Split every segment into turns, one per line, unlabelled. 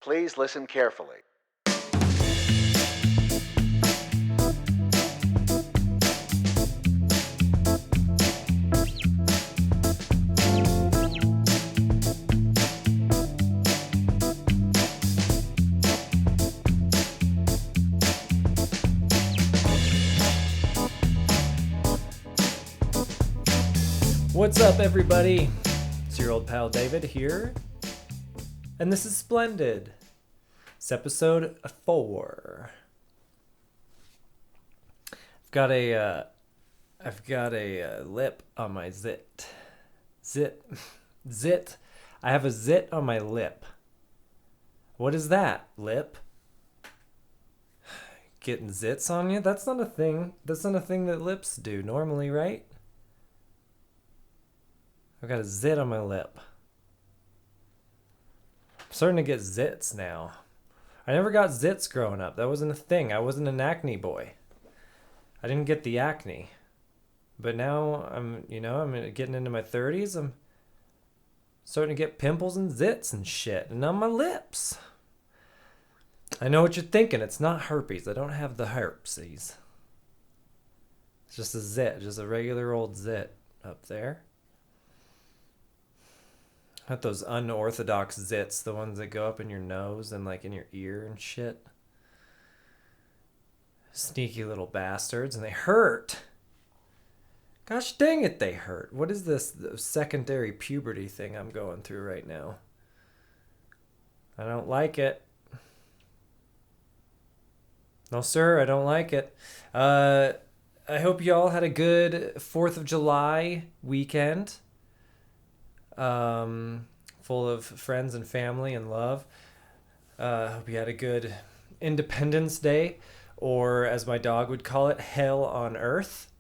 Please listen carefully.
What's up, everybody? It's your old pal David here, and this is Splendid. It's episode 4. I've got a lip on my zit. I have a zit on my lip. What is that, lip? Getting zits on you? That's not a thing. That's not a thing that lips do normally, right? I've got a zit on my lip. I'm starting to get zits now. I never got zits growing up. That wasn't a thing. I wasn't an acne boy. I didn't get the acne. But now I'm getting into my 30s. I'm starting to get pimples and zits and shit. And on my lips. I know what you're thinking. It's not herpes. I don't have the herpesies. It's just a zit. Just a regular old zit up there. Not those unorthodox zits, the ones that go up in your nose and like in your ear and shit. Sneaky little bastards, and they hurt. Gosh dang it, they hurt. What is this secondary puberty thing I'm going through right now? I don't like it. No, sir, I don't like it. I hope you all had a good 4th of July weekend. Full of friends and family and love. Hope you had a good Independence Day, or as my dog would call it, hell on earth.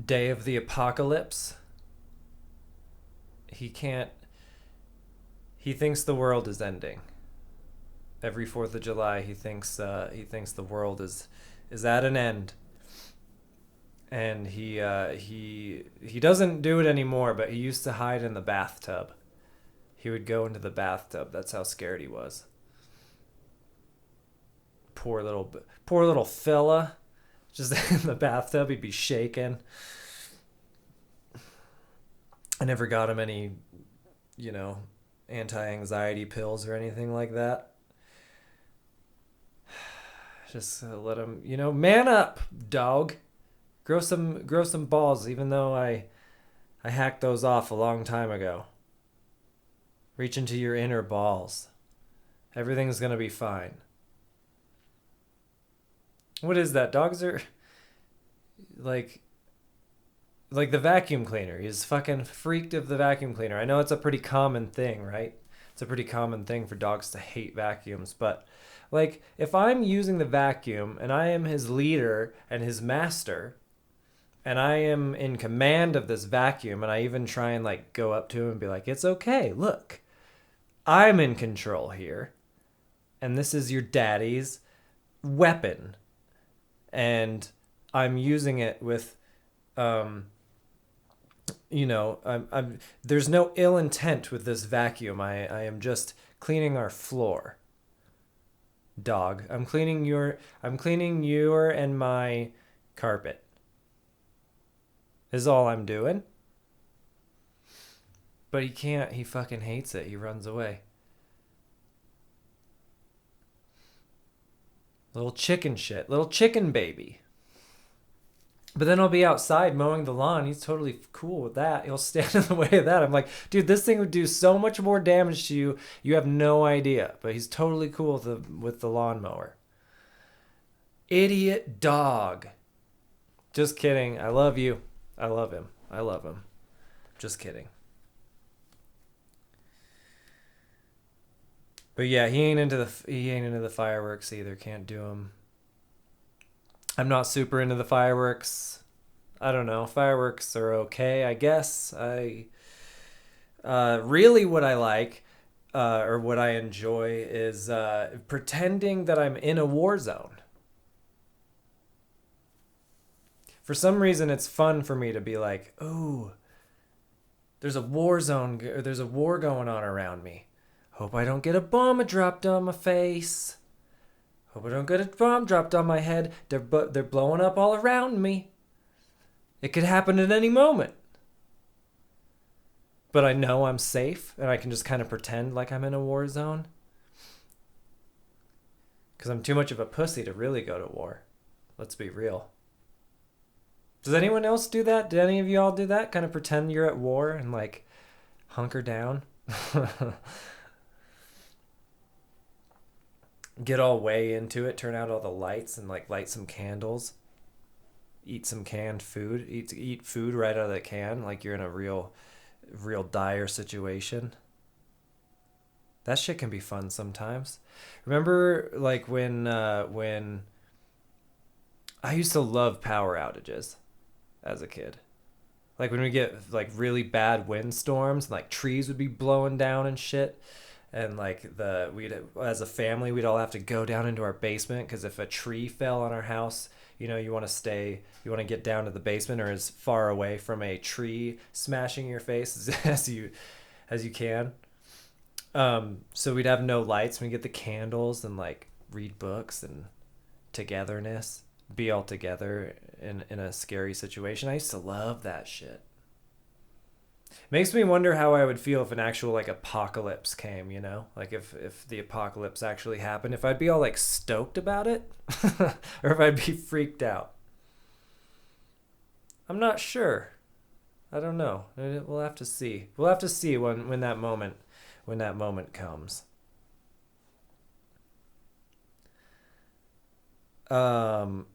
Day of the apocalypse. He thinks the world is ending. Every 4th of July, he thinks the world is at an end. And he doesn't do it anymore, but he used to hide in the bathtub. He would go into the bathtub. That's how scared he was. Poor little fella, just in the bathtub. He'd be shaking. I never got him any, anti-anxiety pills or anything like that. Just let him, man up, dog. Grow some balls, even though I hacked those off a long time ago. Reach into your inner balls. Everything's gonna be fine. What is that? Dogs are like the vacuum cleaner. He's fucking freaked of the vacuum cleaner. I know it's a pretty common thing, right? It's a pretty common thing for dogs to hate vacuums, but like if I'm using the vacuum and I am his leader and his master, and I am in command of this vacuum, and I even try and like go up to him and be like, it's okay, look, I'm in control here, and this is your daddy's weapon, and I'm using it with, I'm there's no ill intent with this vacuum. I am just cleaning our floor. Dog, I'm cleaning your and my carpet. Is all I'm doing. But he can't. He fucking hates it. He runs away. Little chicken shit. Little chicken baby. But then I'll be outside mowing the lawn. He's totally cool with that. He'll stand in the way of that. I'm like, dude, this thing would do so much more damage to you. You have no idea. But he's totally cool with the lawnmower. Idiot dog. Just kidding. I love you. I love him. Just kidding. But yeah, he ain't into the fireworks either. Can't do them. I'm not super into the fireworks. I don't know. Fireworks are okay, I guess. Really what I like, or what I enjoy, is pretending that I'm in a war zone. For some reason, it's fun for me to be like, oh, There's a war zone, or there's a war going on around me. Hope I don't get a bomb dropped on my face. Hope I don't get a bomb dropped on my head. They're blowing up all around me. It could happen at any moment. But I know I'm safe, and I can just kind of pretend like I'm in a war zone. Because I'm too much of a pussy to really go to war. Let's be real. Does anyone else do that? Did any of you all do that? Kind of pretend you're at war and like hunker down? Get all way into it, turn out all the lights and like light some candles. Eat some canned food. Eat food right out of the can like you're in a real dire situation. That shit can be fun sometimes. Remember like when I used to love power outages as a kid. Like when we get like really bad windstorms and like trees would be blowing down and shit. And like we'd as a family we'd all have to go down into our basement because if a tree fell on our house, you know, you want to get down to the basement or as far away from a tree smashing your face as you can. So we'd have no lights. We'd get the candles and like read books and togetherness, be all together in a scary situation. I used to love that shit. Makes me wonder how I would feel if an actual like apocalypse came, you know? Like if the apocalypse actually happened, if I'd be all like stoked about it or if I'd be freaked out. I'm not sure. I don't know. We'll have to see. We'll have to see when that moment comes. But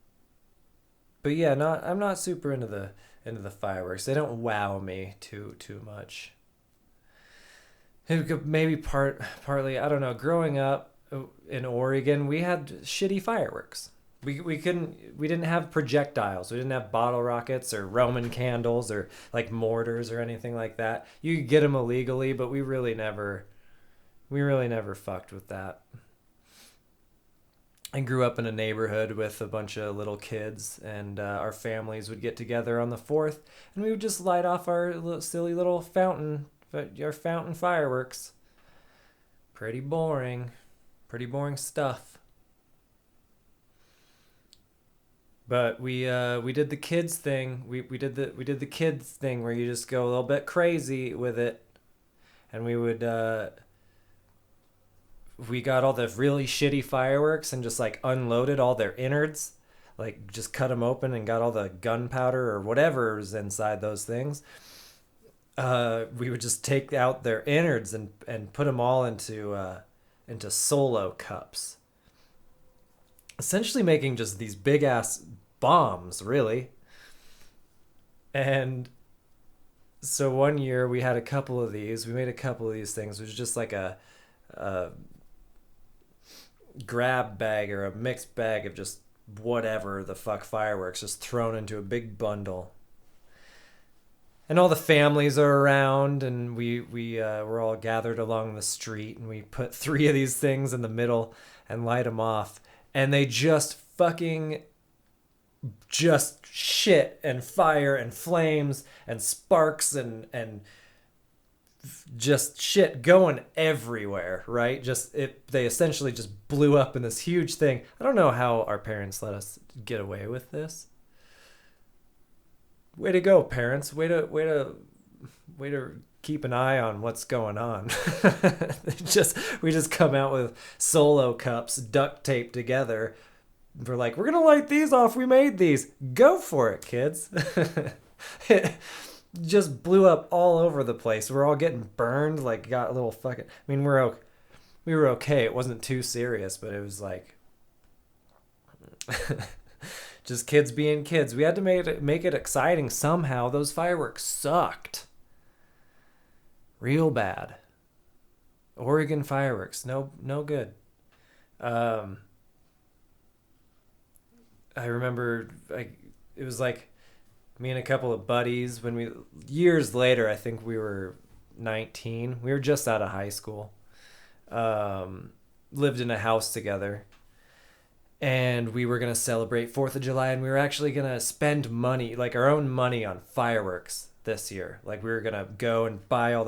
yeah, I'm not super into the fireworks. They don't wow me too much. Maybe partly, I don't know. Growing up in Oregon, we had shitty fireworks. We didn't have projectiles. We didn't have bottle rockets or Roman candles or like mortars or anything like that. You could get them illegally, but we really never fucked with that. I grew up in a neighborhood with a bunch of little kids, and our families would get together on the 4th, and we would just light off our silly little fountain fireworks. Pretty boring stuff. But we did the kids thing. We did the kids thing where you just go a little bit crazy with it, and we got all the really shitty fireworks and just like unloaded all their innards, like just cut them open and got all the gunpowder or whatever is inside those things. We would just take out their innards and put them all into solo cups, essentially making just these big ass bombs, really. And so one year we had a couple of these. We made a couple of these things. It was just like a grab bag or a mixed bag of just whatever the fuck fireworks just thrown into a big bundle. And all the families are around, and we're all gathered along the street, and we put 3 of these things in the middle and light them off, and they just shit and fire and flames and sparks and just shit going everywhere, right? They essentially just blew up in this huge thing. I don't know how our parents let us get away with this. Way to go, parents. Way to keep an eye on what's going on. We just come out with solo cups duct taped together. We're like, we're going to light these off. We made these. Go for it, kids. It just blew up all over the place. We're all getting burned, like got a little fucking... I mean, we were okay. It wasn't too serious, but it was like... just kids being kids. We had to make it exciting somehow. Those fireworks sucked. Real bad. Oregon fireworks. No good. I remember it was like me and a couple of buddies years later, I think we were 19. We were just out of high school. Lived in a house together. And we were going to celebrate 4th of July, and we were actually going to spend money, like our own money, on fireworks this year. Like we were gonna go and buy all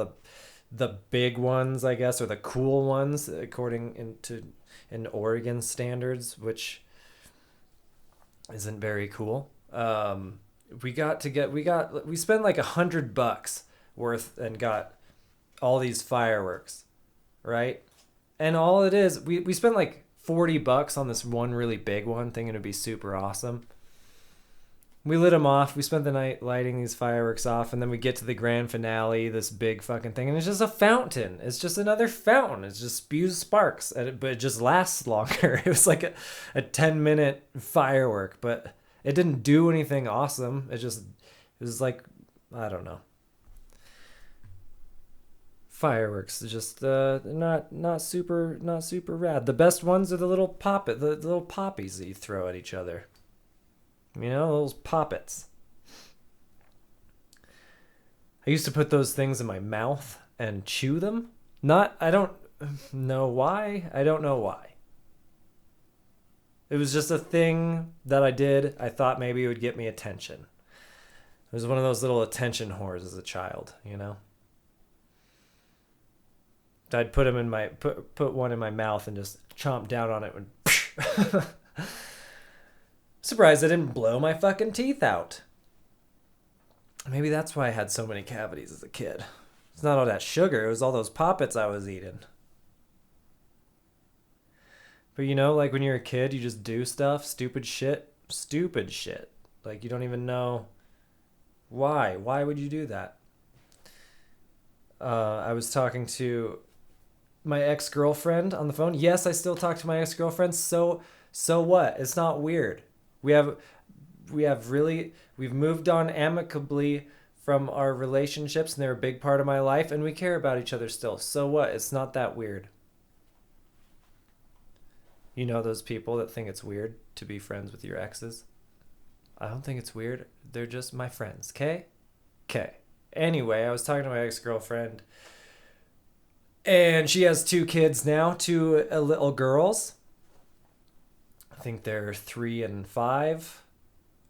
the big ones, I guess, or the cool ones in Oregon standards, which isn't very cool. We spent like $100 worth and got all these fireworks, right? And all it is, we spent like $40 on this one really big one, thinking it'd be super awesome. We lit them off. We spent the night lighting these fireworks off, and then we get to the grand finale, this big fucking thing, and it's just a fountain. It's just another fountain. It just spews sparks, but it just lasts longer. It was like a 10-minute firework, but it didn't do anything awesome. It was like, I don't know. Fireworks, just not super rad. The best ones are the little poppies that you throw at each other. You know, those poppets. I used to put those things in my mouth and chew them. I don't know why. It was just a thing that I did. I thought maybe it would get me attention. It was one of those little attention whores as a child, you know? I'd put one in my mouth and just chomp down on it and surprised I didn't blow my fucking teeth out. Maybe that's why I had so many cavities as a kid. It's not all that sugar. It was all those poppets I was eating. But you know, like when you're a kid, you just do stuff, stupid shit. Like you don't even know why. Why would you do that? I was talking to my ex-girlfriend on the phone. Yes, I still talk to my ex-girlfriend. So what? It's not weird. We've moved on amicably from our relationships, and they're a big part of my life, and we care about each other still. So what? It's not that weird. You know those people that think it's weird to be friends with your exes? I don't think it's weird. They're just my friends, okay? Okay. Anyway, I was talking to my ex-girlfriend, and she has 2 kids now, 2 little girls. I think they're 3 and 5,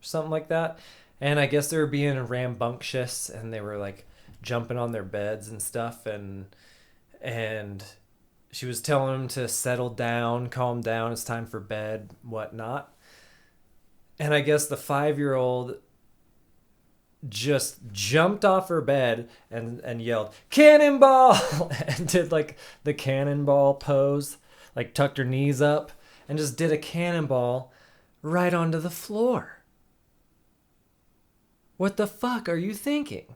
or something like that. And I guess they were being rambunctious, and they were like jumping on their beds and stuff. And she was telling them to settle down, calm down. It's time for bed, whatnot. And I guess the 5-year-old just jumped off her bed and yelled, "Cannonball!" and did like the cannonball pose, like tucked her knees up and just did a cannonball right onto the floor. What the fuck are you thinking?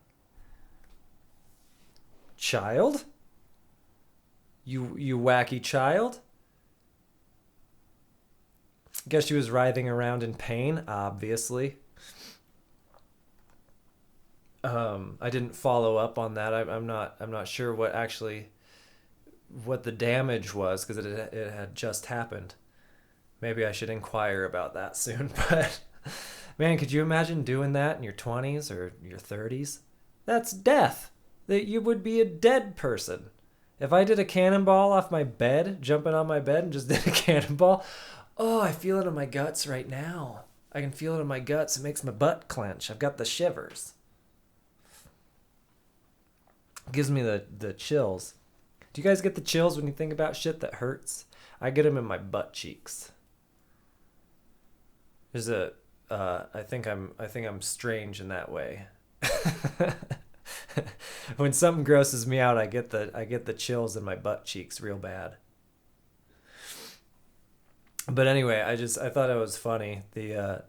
Child? You wacky child? Guess she was writhing around in pain, obviously. I didn't follow up on that. I'm not sure what the damage was, because it had just happened. Maybe I should inquire about that soon. But man, could you imagine doing that in your 20s or your 30s? That's death. That you would be a dead person. If I did a cannonball off my bed, jumping on my bed and just did a cannonball, oh, I feel it in my guts right now. I can feel it in my guts. It makes my butt clench. I've got the shivers. It gives me the chills. Do you guys get the chills when you think about shit that hurts? I get them in my butt cheeks. There's I think I'm strange in that way. When something grosses me out, I get the chills in my butt cheeks real bad. But anyway, I thought it was funny. The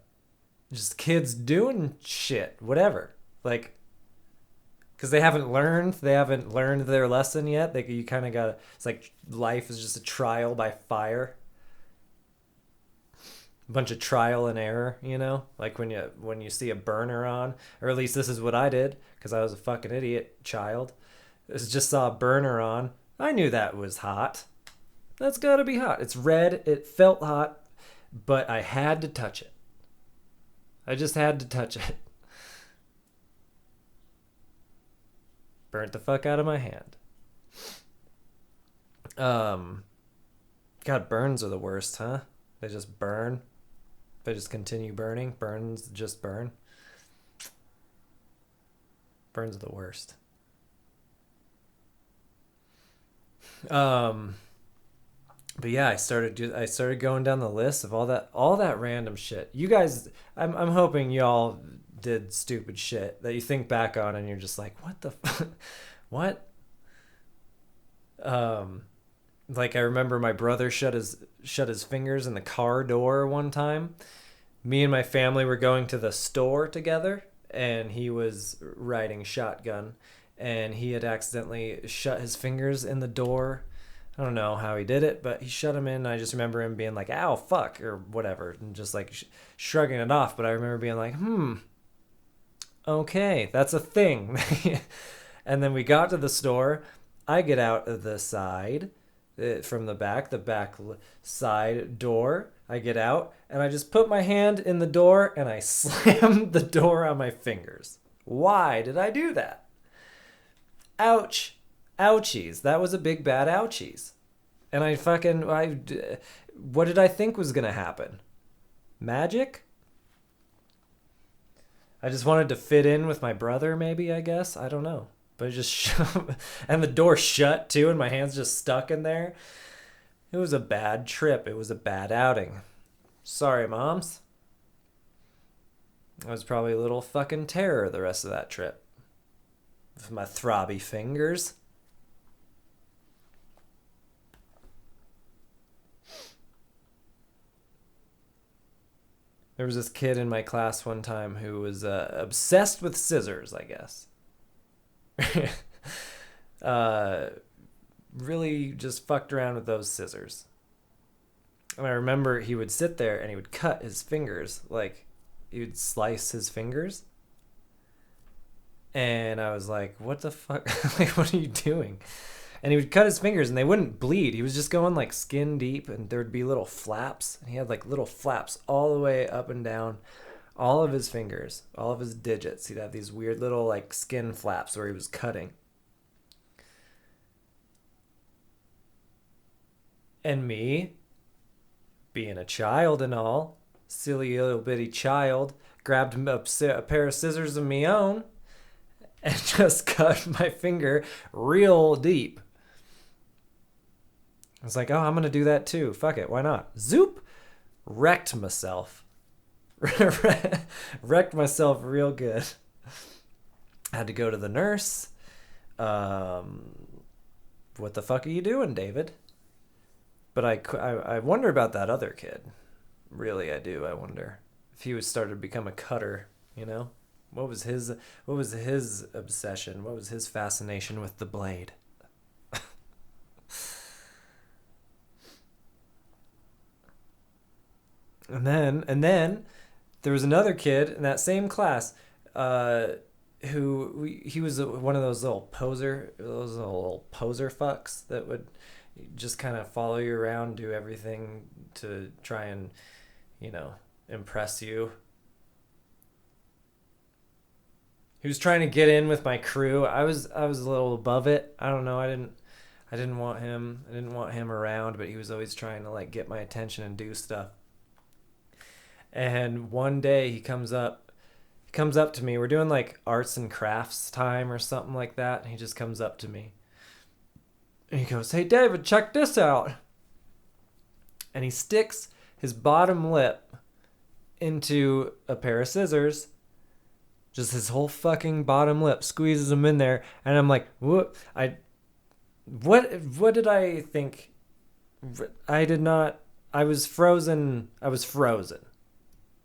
just kids doing shit, whatever. Like, because they haven't learned their lesson yet. You kind of gotta. It's like life is just a trial by fire. A bunch of trial and error, you know, like when you see a burner on, or at least this is what I did, because I was a fucking idiot child. Just saw a burner on. I knew that was hot. That's gotta be hot. It's red. It felt hot, but I had to touch it. I just had to touch it. Burnt the fuck out of my hand. God, burns are the worst, huh? They just burn. They just continue burning. Burns just burn. Burns are the worst. But yeah, I started going down the list of all that random shit. You guys, I'm hoping y'all did stupid shit that you think back on and you're just like, what the what? Like I remember my brother shut his fingers in the car door one time. Me and my family were going to the store together, and he was riding shotgun, and he had accidentally shut his fingers in the door. I don't know how he did it, but he shut him in. And I just remember him being like, ow, fuck, or whatever, and just like shrugging it off. But I remember being like, okay, that's a thing. And then we got to the store. I get out of the side from the back side door. I get out, and I just put my hand in the door, and I slammed the door on my fingers. Why did I do that? Ouch. Ouchies. That was a big bad ouchies. And what did I think was going to happen? Magic? I just wanted to fit in with my brother, maybe, I guess. I don't know. But it just and the door shut too, and my hand's just stuck in there. It was a bad trip. It was a bad outing. Sorry, moms. I was probably a little fucking terror the rest of that trip. With my throbby fingers. There was this kid in my class one time who was obsessed with scissors, I guess. Really just fucked around with those scissors. And I remember he would sit there and he would cut his fingers. Like, he would slice his fingers. And I was like, what the fuck? Like, what are you doing? And he would cut his fingers and they wouldn't bleed. He was just going like skin deep, and there would be little flaps. And he had like little flaps all the way up and down all of his fingers, all of his digits. He'd have these weird little like skin flaps where he was cutting. And me, being a child and all, silly little bitty child, grabbed a pair of scissors of my own and just cut my finger real deep. I was like, oh, I'm going to do that too. Fuck it. Why not? Zoop. Wrecked myself. Wrecked myself real good. I had to go to the nurse. What the fuck are you doing, David? But I wonder about that other kid. Really, I do. I wonder if he was started to become a cutter, you know? What was his obsession? What was his fascination with the blade? And then there was another kid in that same class he was one of those little poser fucks that would just kind of follow you around, do everything to try and, impress you. He was trying to get in with my crew. I was a little above it. I don't know. I didn't want him. I didn't want him around, but he was always trying to like get my attention and do stuff. And one day he comes up to me. We're doing like arts and crafts time or something like that. And he just comes up to me. And he goes, "Hey, David, check this out." And he sticks his bottom lip into a pair of scissors. Just his whole fucking bottom lip, squeezes them in there. And I'm like, what did I think? I did not, I was frozen.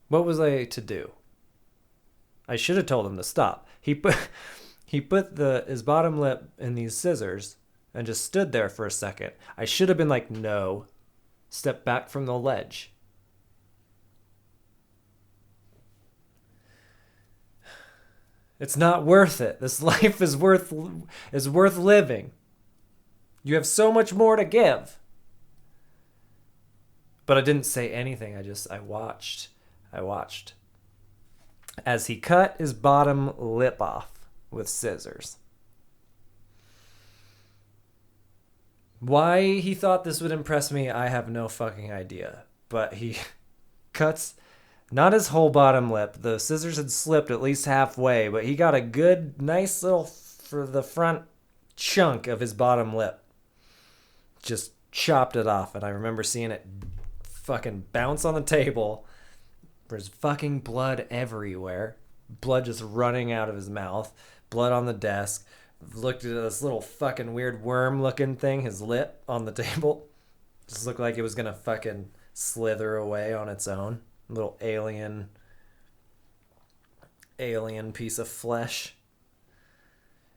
What was I to do? I should have told him to stop. He put his bottom lip in these scissors and just stood there for a second. I should have been like, no, step back from the ledge. It's not worth it. This life is worth living. You have so much more to give. But I didn't say anything. I watched as he cut his bottom lip off with scissors. Why he thought this would impress me, I have no fucking idea. But he cuts Not his whole bottom lip. The scissors had slipped at least halfway, but he got a good, nice little for the front chunk of his bottom lip. Just chopped it off, and I remember seeing it fucking bounce on the table. There's fucking blood everywhere. Blood just running out of his mouth. Blood on the desk. Looked at this little fucking weird worm looking thing, his lip on the table. Just looked like it was gonna fucking slither away on its own. Little alien piece of flesh.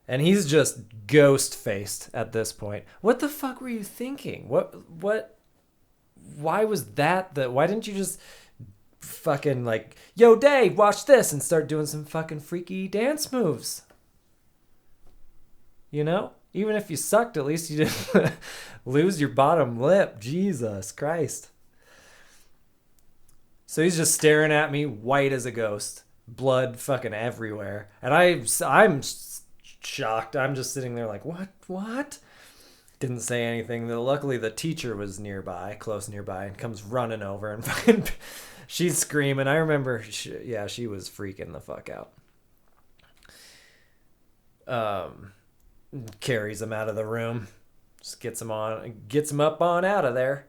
And he's just ghost faced at this point. What the fuck were you thinking? Why was that why didn't you just fucking like, yo Dave, watch this, and start doing some fucking freaky dance moves? You know? Even if you sucked, at least you didn't lose your bottom lip. Jesus Christ. So he's just staring at me, white as a ghost, blood fucking everywhere, and I'm shocked. I'm just sitting there like, what? Didn't say anything. Luckily, the teacher was close nearby, and comes running over, and fucking, she's screaming. I remember, she was freaking the fuck out. Carries him out of the room, just gets him up on out of there,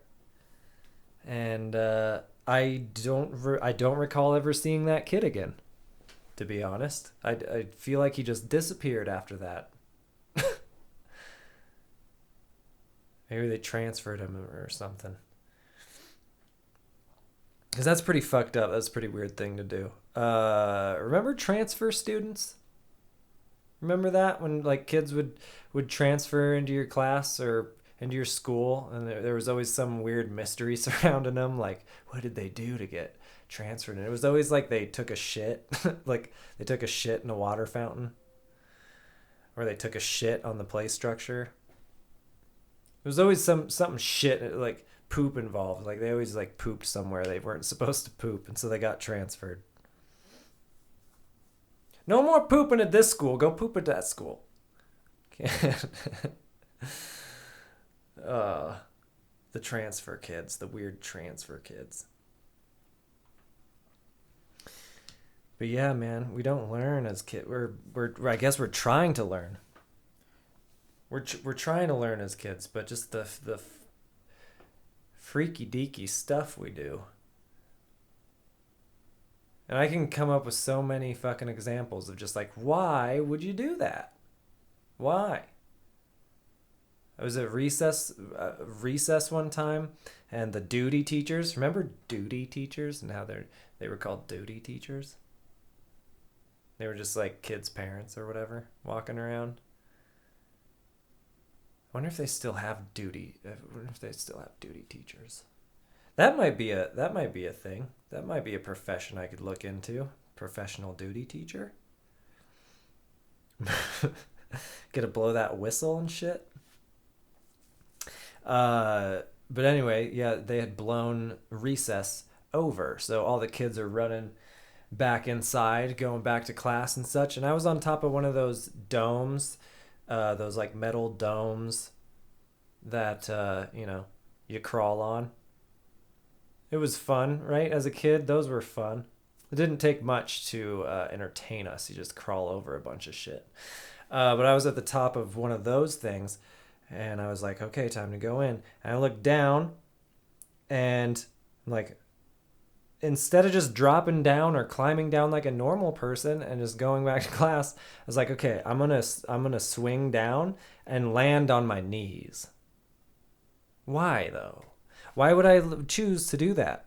and I don't recall ever seeing that kid again, to be honest. I feel like he just disappeared after that. Maybe they transferred him or something. Because that's pretty fucked up. That's a pretty weird thing to do. Remember transfer students? Remember that? When like kids would transfer into your class or into your school, and there was always some weird mystery surrounding them, like what did they do to get transferred? And it was always like they took a shit like they took a shit in a water fountain, or they took a shit on the play structure. There was always something shit, like poop involved. Like they always like pooped somewhere they weren't supposed to poop, and so they got transferred. No more pooping at this school, go poop at that school. The transfer kids, the weird transfer kids. But yeah, man, we don't learn as kids. I guess we're trying to learn. We're trying to learn as kids, but just the freaky deaky stuff we do. And I can come up with so many fucking examples of just like, why would you do that? Why? I was at recess one time, and the duty teachers, remember duty teachers and how they were called duty teachers? They were just like kids' parents or whatever walking around. I wonder if they still have duty. I wonder if they still have duty teachers. That might be a thing. That might be a profession I could look into. Professional duty teacher. Get to blow that whistle and shit. But anyway, yeah, they had blown recess over, so all the kids are running back inside, going back to class and such. And I was on top of one of those domes, those like metal domes that you crawl on. It was fun, right? As a kid, those were fun. It didn't take much to entertain us. You just crawl over a bunch of shit. But I was at the top of one of those things, and I was like, okay, time to go in. And I looked down, and like, instead of just dropping down or climbing down like a normal person and just going back to class, I was like, okay, I'm gonna swing down and land on my knees. Why though? Why would I choose to do that?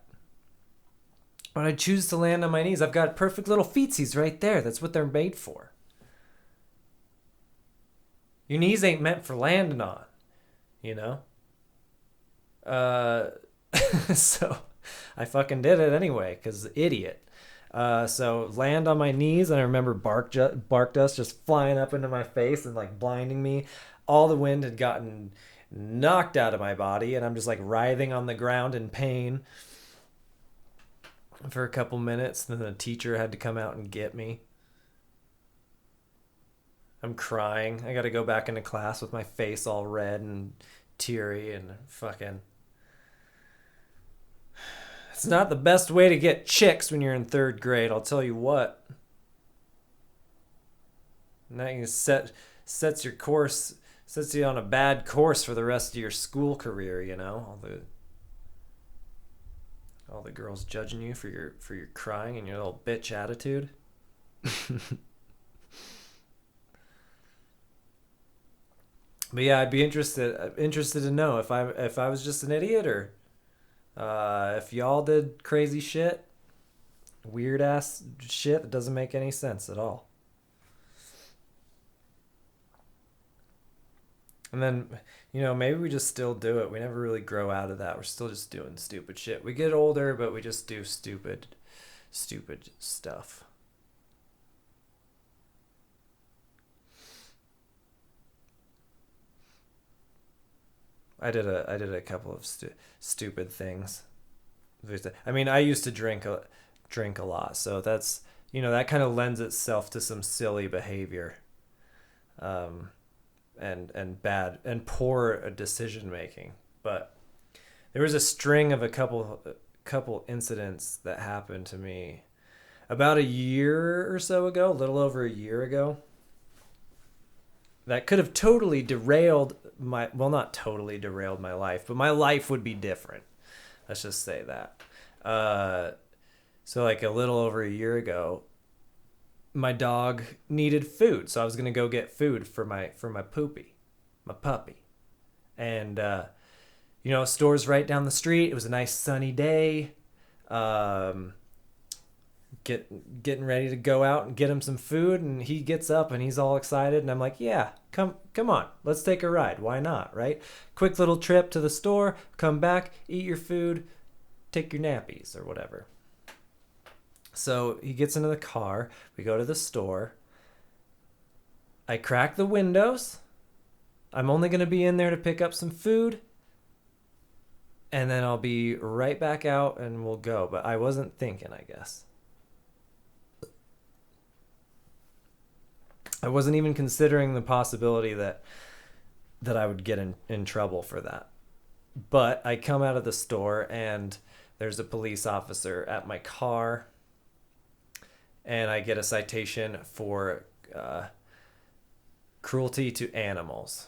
Why would I choose to land on my knees? I've got perfect little feetsies right there. That's what they're made for. Your knees ain't meant for landing on, you know? So I fucking did it anyway, because idiot. So land on my knees, and I remember bark dust just flying up into my face and like blinding me. All the wind had gotten knocked out of my body, and I'm just like writhing on the ground in pain for a couple minutes. Then the teacher had to come out and get me. I'm crying. I got to go back into class with my face all red and teary and fucking... It's It's not the best way to get chicks when you're in third grade, I'll tell you what. And that sets your course, sets you on a bad course for the rest of your school career, you know? All the girls judging you for your crying and your little bitch attitude. But yeah, I'd be interested to know if I was just an idiot, or if y'all did crazy shit, weird ass shit that doesn't make any sense at all. And then, maybe we just still do it. We never really grow out of that. We're still just doing stupid shit. We get older, but we just do stupid stuff. I did a couple of stupid things. I mean, I used to drink a lot, so that's that kind of lends itself to some silly behavior, and bad and poor decision making. But there was a string of a couple incidents that happened to me about a year or so ago, a little over a year ago, that could have totally derailed not totally derailed my life, but my life would be different. Let's just say that. So like a little over a year ago, my dog needed food, so I was gonna go get food for my puppy. And store's right down the street. It was a nice sunny day. Getting ready to go out and get him some food, and he gets up and he's all excited, and I'm like, yeah, come on, let's take a ride. Why not, right? Quick little trip to the store, come back, eat your food, take your nappies or whatever. So he gets into the car, we go to the store, I crack the windows, I'm only going to be in there to pick up some food, and then I'll be right back out and we'll go. But I wasn't thinking, I guess. I wasn't even considering the possibility that I would get in trouble for that. But I come out of the store and there's a police officer at my car, and I get a citation for cruelty to animals.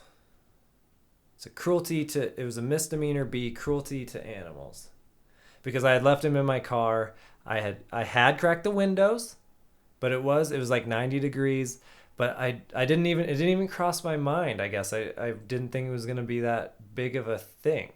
It was a misdemeanor B, cruelty to animals. Because I had left him in my car. I had cracked the windows, but it was like 90 degrees. But it didn't even cross my mind, I guess. I didn't think it was going to be that big of a thing.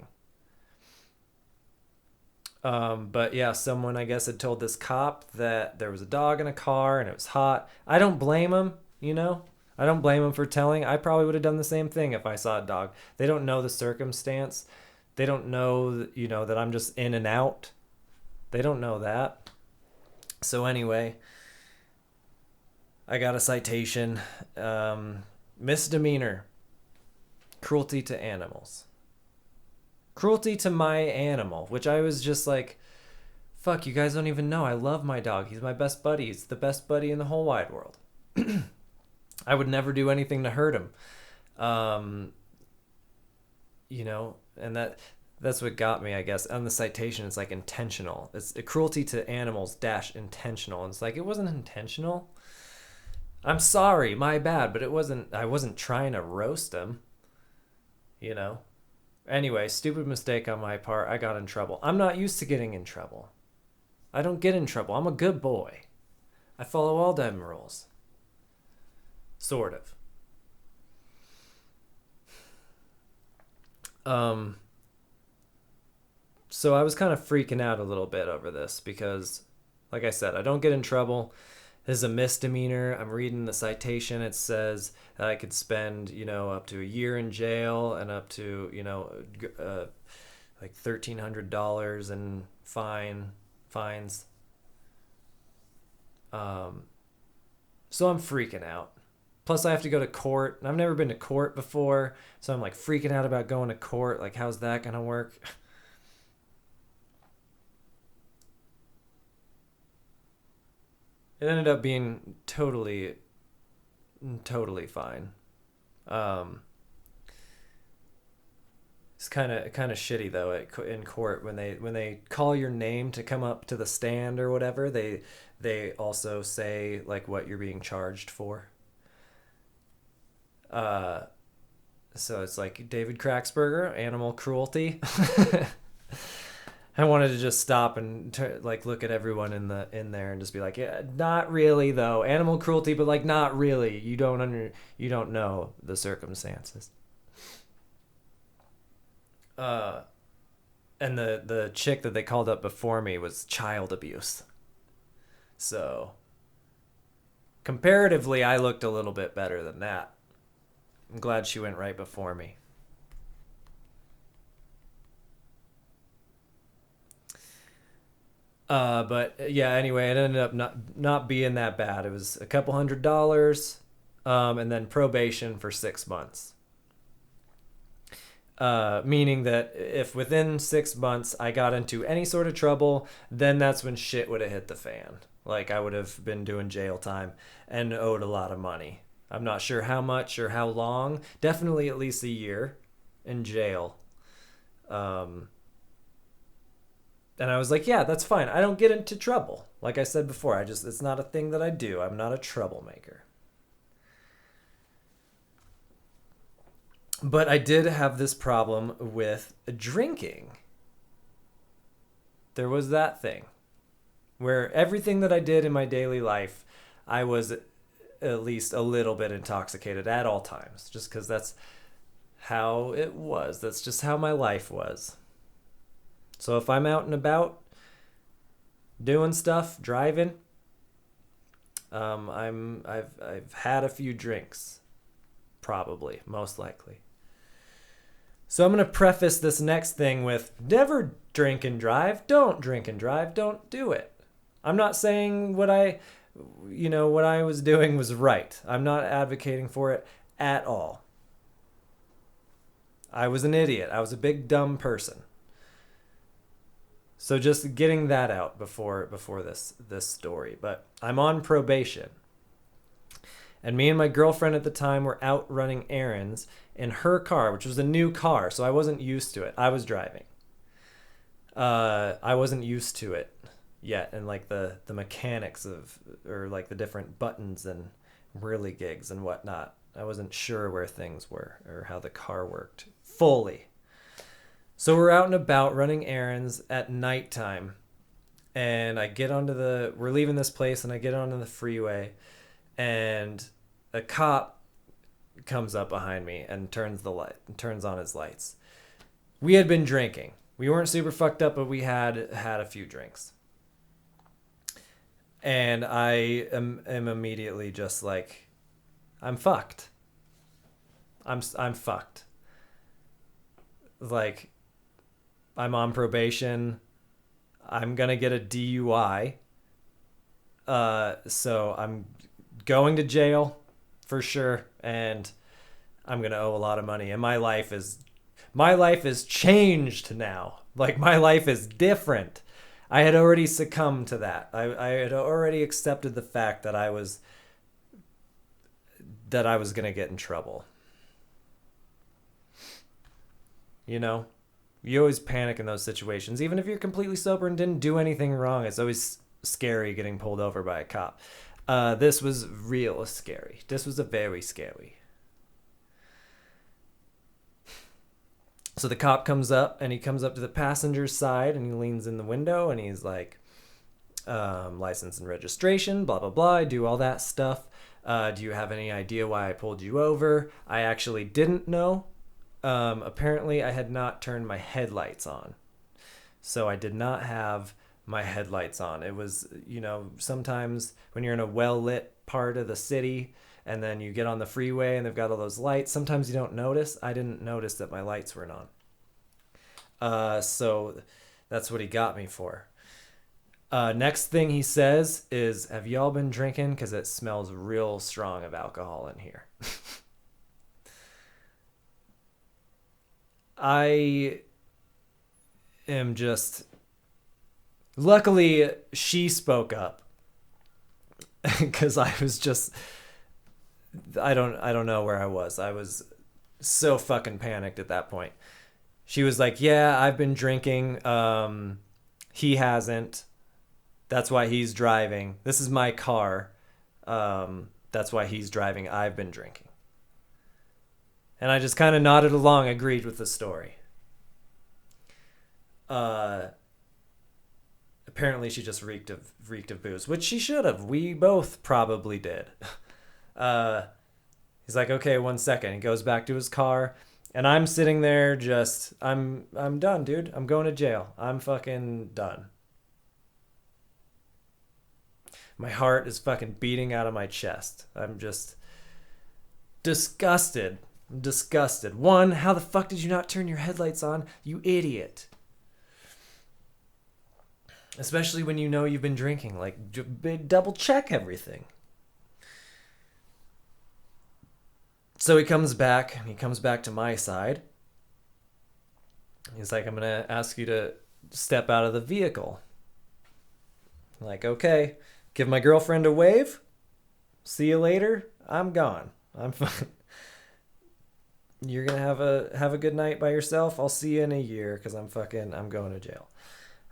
But yeah, someone, I guess, had told this cop that there was a dog in a car and it was hot. I don't blame him, I don't blame him for telling. I probably would have done the same thing if I saw a dog. They don't know the circumstance. They don't know, that I'm just in and out. They don't know that. So anyway, I got a citation, misdemeanor, cruelty to animals. Cruelty to my animal, which I was just like, fuck, you guys don't even know. I love my dog. He's my best buddy. He's the best buddy in the whole wide world. I would never do anything to hurt him. And that's what got me, I guess. On the citation, it's like intentional. It's a cruelty to animals - intentional. And it's like, it wasn't intentional. I'm sorry, my bad, but I wasn't trying to roast him, Anyway, stupid mistake on my part. I got in trouble. I'm not used to getting in trouble. I don't get in trouble. I'm a good boy. I follow all them rules. Sort of. So I was kind of freaking out a little bit over this because, like I said, I don't get in trouble. This is a misdemeanor. I'm reading the citation. It says that I could spend, up to a year in jail and up to, like $1,300 in fines. So I'm freaking out. Plus, I have to go to court. And I've never been to court before, so I'm like freaking out about going to court. Like, how's that gonna work? It ended up being totally fine. This kind of shitty though in court when they call your name to come up to the stand or whatever. They also say like what you're being charged for. So it's like David Cracksberger, animal cruelty. I wanted to just stop and like look at everyone in there and just be like, yeah, not really though, animal cruelty, but like not really. You don't know the circumstances. And the chick that they called up before me was child abuse. So comparatively, I looked a little bit better than that. I'm glad she went right before me. But yeah, anyway, it ended up not being that bad. It was a couple $100, and then probation for 6 months. Meaning that if within 6 months I got into any sort of trouble, then that's when shit would have hit the fan. Like I would have been doing jail time and owed a lot of money. I'm not sure how much or how long. Definitely at least a year in jail. And I was like, yeah, that's fine. I don't get into trouble. Like I said before, it's not a thing that I do. I'm not a troublemaker. But I did have this problem with drinking. There was that thing where everything that I did in my daily life, I was at least a little bit intoxicated at all times, just because that's how it was. That's just how my life was. So if I'm out and about doing stuff, driving, I've had a few drinks, probably, most likely. So I'm going to preface this next thing with never drink and drive. Don't drink and drive. Don't do it. I'm not saying what I was doing was right. I'm not advocating for it at all. I was an idiot. I was a big dumb person. So just getting that out before this story. But I'm on probation. And me and my girlfriend at the time were out running errands in her car, which was a new car, so I wasn't used to it. I was driving. I wasn't used to it yet, and like the mechanics or like the different buttons and whirligigs and whatnot. I wasn't sure where things were or how the car worked fully. So we're out and about running errands at nighttime, and we're leaving this place, and I get onto the freeway, and a cop comes up behind me and turns on his lights. We had been drinking. We weren't super fucked up, but we had a few drinks. And I am immediately just like, I'm fucked. I'm fucked. Like, I'm on probation. I'm gonna get a DUI. So I'm going to jail for sure, and I'm gonna owe a lot of money. And my life is changed now. Like, my life is different. I had already succumbed to that. I had already accepted the fact that I was gonna get in trouble. You know? You always panic in those situations. Even if you're completely sober and didn't do anything wrong, it's always scary getting pulled over by a cop. This was real scary. This was a very scary. So the cop comes up, and he comes up to the passenger's side, and he leans in the window, and he's like, license and registration, blah, blah, blah. I do all that stuff. Do you have any idea why I pulled you over? I actually didn't know. Apparently, I had not turned my headlights on. So I did not have my headlights on. It was, sometimes when you're in a well-lit part of the city and then you get on the freeway and they've got all those lights, sometimes you don't notice. I didn't notice that my lights weren't on. So that's what he got me for. Next thing he says is, have y'all been drinking? Because it smells real strong of alcohol in here. I am just... Luckily, she spoke up, because I was just... I don't know where I was. I was so fucking panicked at that point. She was like, yeah, I've been drinking. He hasn't. That's why he's driving. This is my car. That's why he's driving. I've been drinking. And I just kind of nodded along, agreed with the story. Apparently she just reeked of booze, which she should have. We both probably did. He's like, okay, 1 second. He goes back to his car, and I'm sitting there just, I'm done, dude. I'm going to jail. I'm fucking done. My heart is fucking beating out of my chest. I'm just disgusted. I'm disgusted. One, how the fuck did you not turn your headlights on, you idiot? Especially when you know you've been drinking. Like, double check everything. So he comes back to my side. He's like, I'm going to ask you to step out of the vehicle. I'm like, okay. Give my girlfriend a wave. See you later. I'm gone. I'm fine. You're going to have a good night by yourself. I'll see you in a year because I'm going to jail.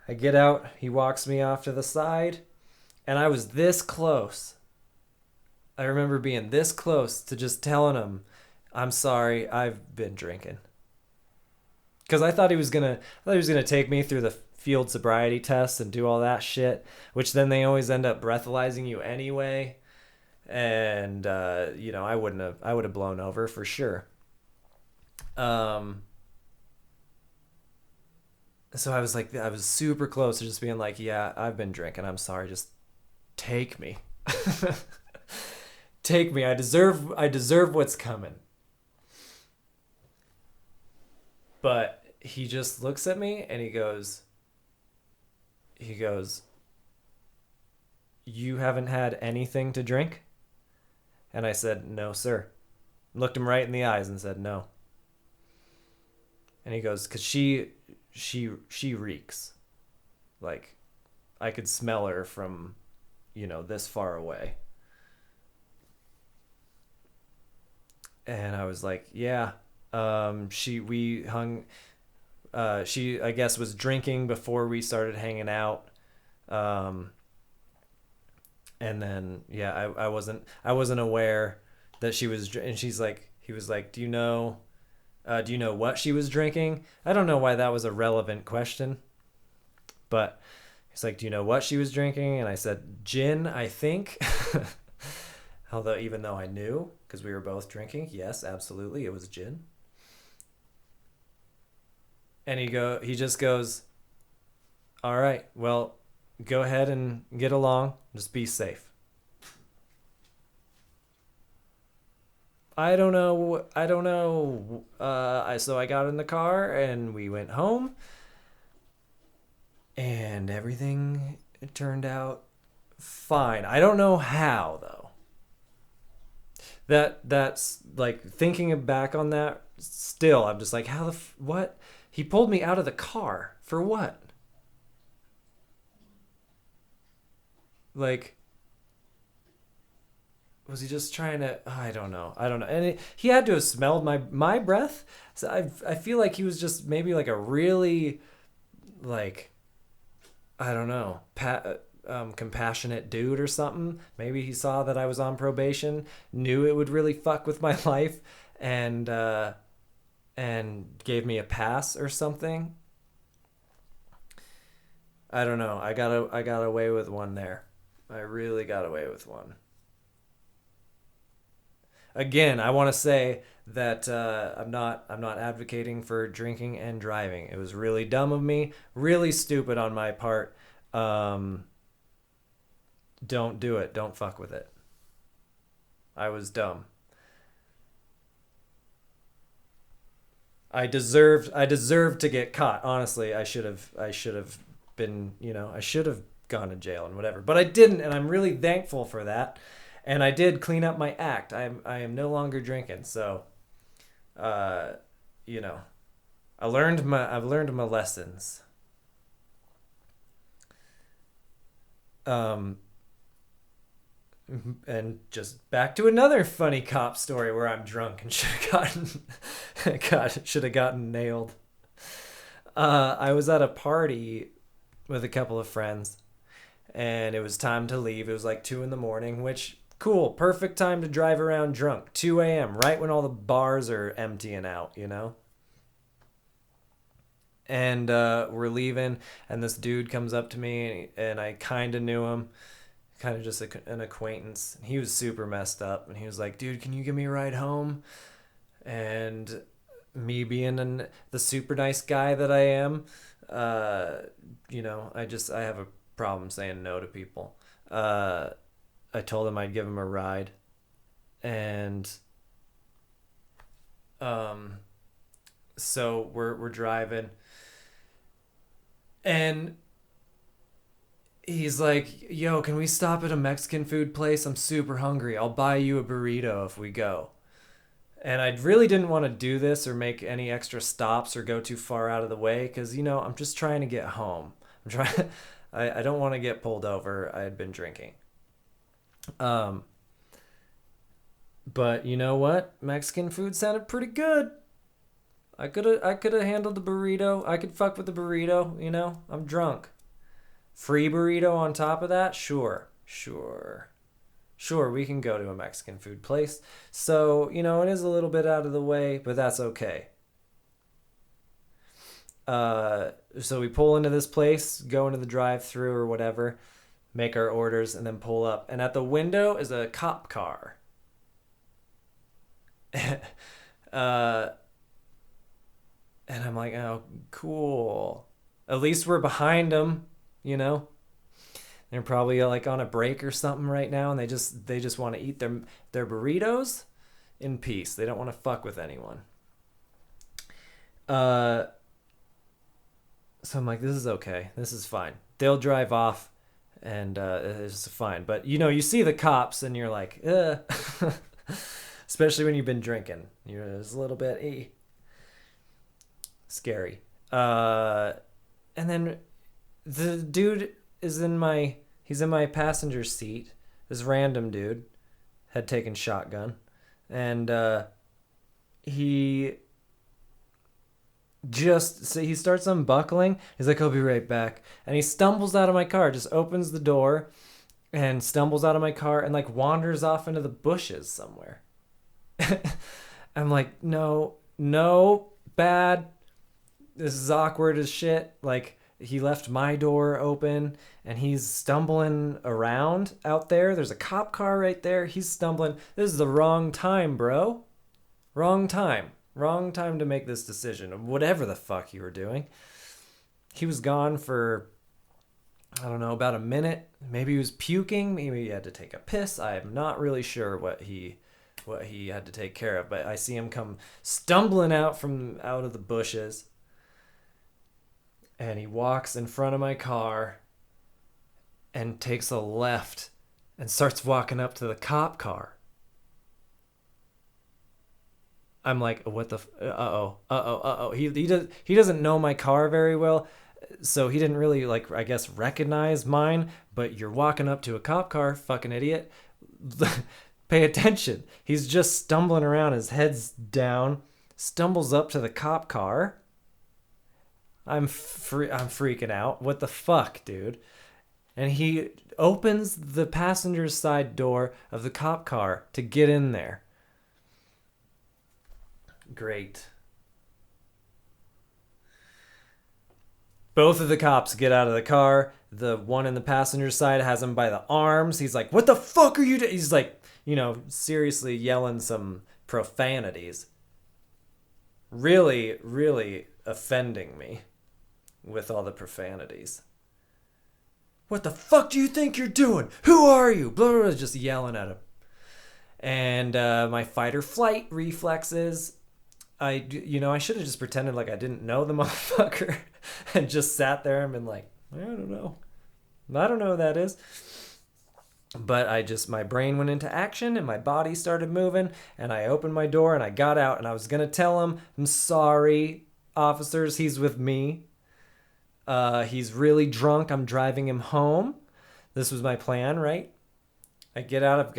I get out. He walks me off to the side. And I was this close. I remember being this close to just telling him, I'm sorry, I've been drinking. Because I thought he was gonna take me through the field sobriety tests and do all that shit, which then they always end up breathalyzing you anyway. And I would have blown over for sure. So I was super close to just being like, yeah, I've been drinking. I'm sorry, just take me. Take me. I deserve what's coming. But he just looks at me and he goes, you haven't had anything to drink? And I said, no, sir. Looked him right in the eyes and said, no. And he goes, because she reeks. Like, I could smell her from, this far away. And I was like, yeah. She, I guess, was drinking before we started hanging out. And then, yeah, I wasn't aware that she was, and he was like, do you know what she was drinking? I don't know why that was a relevant question, but he's like, do you know what she was drinking? And I said, gin, I think. Even though I knew, because we were both drinking, yes, absolutely, it was gin. And he just goes, all right, well, go ahead and get along. Just be safe. I don't know. So I got in the car and we went home. And everything turned out fine. I don't know how, though. That's like, thinking back on that, still, I'm just like, what? He pulled me out of the car for what? Like, was he just trying to, I don't know. And he had to have smelled my breath. So I feel like he was just maybe like a really, like, I don't know, compassionate dude or something. Maybe he saw that I was on probation, knew it would really fuck with my life, and gave me a pass or something. I don't know. I got away with one there. I really got away with one. Again, I want to say that I'm not advocating for drinking and driving. It was really dumb of me, really stupid on my part. Don't do it. Don't fuck with it. I was dumb. I deserved to get caught. Honestly, I should have been, I should have gone to jail and whatever. But I didn't, and I'm really thankful for that. And I did clean up my act. I am no longer drinking. So I've learned my lessons. And just back to another funny cop story where I'm drunk and should have gotten nailed. I was at a party with a couple of friends, and it was time to leave. It was like 2 in the morning, which, cool, perfect time to drive around drunk. 2 a.m., right when all the bars are emptying out, you know? And we're leaving, and this dude comes up to me, and I kind of knew him, kind of just an acquaintance. He was super messed up, and he was like, dude, can you give me a ride home? And me being the super nice guy that I am, I have a problem saying no to people. I told him I'd give him a ride, and um, so we're driving, and he's like, "Yo, can we stop at a Mexican food place? I'm super hungry. I'll buy you a burrito if we go." And I really didn't want to do this or make any extra stops or go too far out of the way because, I'm just trying to get home. I'm trying. I don't want to get pulled over. I had been drinking. Um, but you know what? Mexican food sounded pretty good. I could have handled the burrito. I could fuck with the burrito. I'm drunk. Free burrito on top of that? Sure, we can go to a Mexican food place. So, it is a little bit out of the way, but that's okay. So we pull into this place, go into the drive-thru or whatever, make our orders, and then pull up. And at the window is a cop car. uh, and I'm like, oh, cool. At least we're behind them, you know? They're probably like on a break or something right now, and they just want to eat their burritos in peace. They don't want to fuck with anyone. Uh, so I'm like, this is okay. This is fine. They'll drive off, and it's fine. But you see the cops, and you're like, especially when you've been drinking. It's a little bit scary. And then the dude he's in my passenger seat. This random dude had taken shotgun, and he he starts unbuckling. He's like, I'll be right back. And he stumbles out of my car, just opens the door and stumbles out of my car and like wanders off into the bushes somewhere. I'm like, no, bad. This is awkward as shit. Like, he left my door open and he's stumbling around out there. There's a cop car right there. He's stumbling. This is the wrong time, bro. Wrong time. Wrong time to make this decision. Whatever the fuck you were doing. He was gone for, I don't know, about a minute. Maybe he was puking. Maybe he had to take a piss. I am not really sure what he had to take care of. But I see him come stumbling out of the bushes. And he walks in front of my car and takes a left and starts walking up to the cop car. I'm like, what the? Uh-oh. He doesn't know my car very well, so he didn't really, like, I guess, recognize mine. But you're walking up to a cop car, fucking idiot. Pay attention. He's just stumbling around, his head's down, stumbles up to the cop car. I'm freaking out. What the fuck, dude? And he opens the passenger side door of the cop car to get in there. Great. Both of the cops get out of the car. The one in the passenger side has him by the arms. He's like, what the fuck are you doing? He's like, seriously yelling some profanities. Really, really offending me with all the profanities. What the fuck do you think you're doing? Who are you? Blah, blah, blah, just yelling at him. And my fight or flight reflexes, I should have just pretended like I didn't know the motherfucker and just sat there and been like, I don't know who that is. But my brain went into action and my body started moving and I opened my door and I got out and I was going to tell him, I'm sorry, officers, he's with me. He's really drunk. I'm driving him home. This was my plan, right? I get out.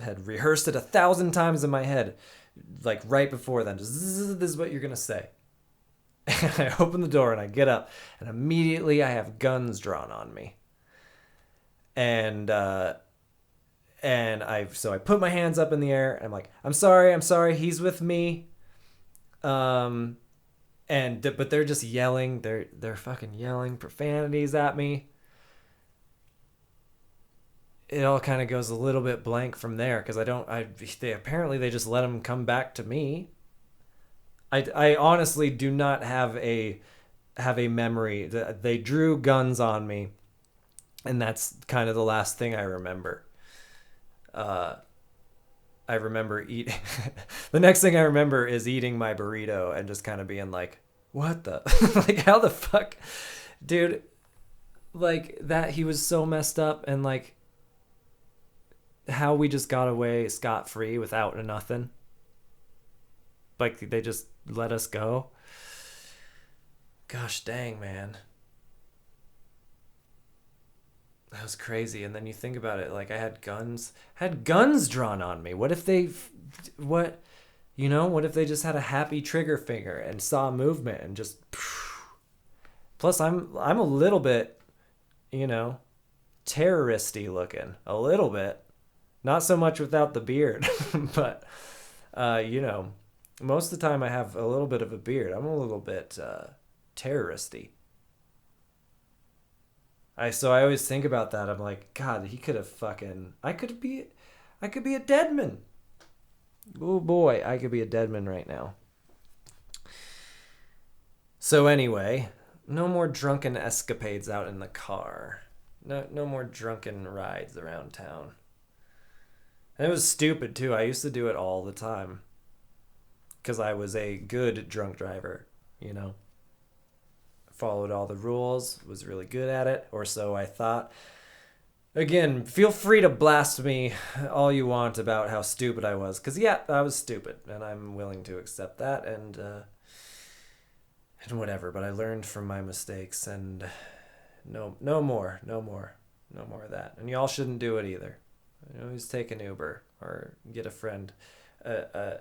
Had rehearsed it 1,000 times in my head, like right before then. Just, this is what you're gonna say. And I open the door and I get up, and immediately I have guns drawn on me. And I put my hands up in the air and I'm like, I'm sorry, he's with me. But they're just yelling, they're fucking yelling profanities at me. It all kind of goes a little bit blank from there because they just let him come back to me. I honestly do not have a memory. They drew guns on me, and that's kind of the last thing I remember. I remember eating. The next thing I remember is eating my burrito and just kind of being like, "What the? Like, how the fuck, dude? Like that? He was so messed up, and like how we just got away scot-free without nothing. Like they just let us go. Gosh dang, man. That was crazy. And then you think about it, like I had guns drawn on me. What if they just had a happy trigger finger and saw movement and just plus I'm a little bit, terroristy looking. A little bit. Not so much without the beard, but most of the time I have a little bit of a beard. I'm a little bit terroristy. I always think about that. I'm like, God, he could have I could be a deadman. Oh boy, I could be a deadman right now. So anyway, no more drunken escapades out in the car. No more drunken rides around town. And it was stupid too. I used to do it all the time. Because I was a good drunk driver, Followed all the rules, was really good at it, or so I thought. Again, feel free to blast me all you want about how stupid I was. Because, yeah, I was stupid. And I'm willing to accept that and whatever. But I learned from my mistakes. And no more of that. And y'all shouldn't do it either. Always take an Uber or get a friend, a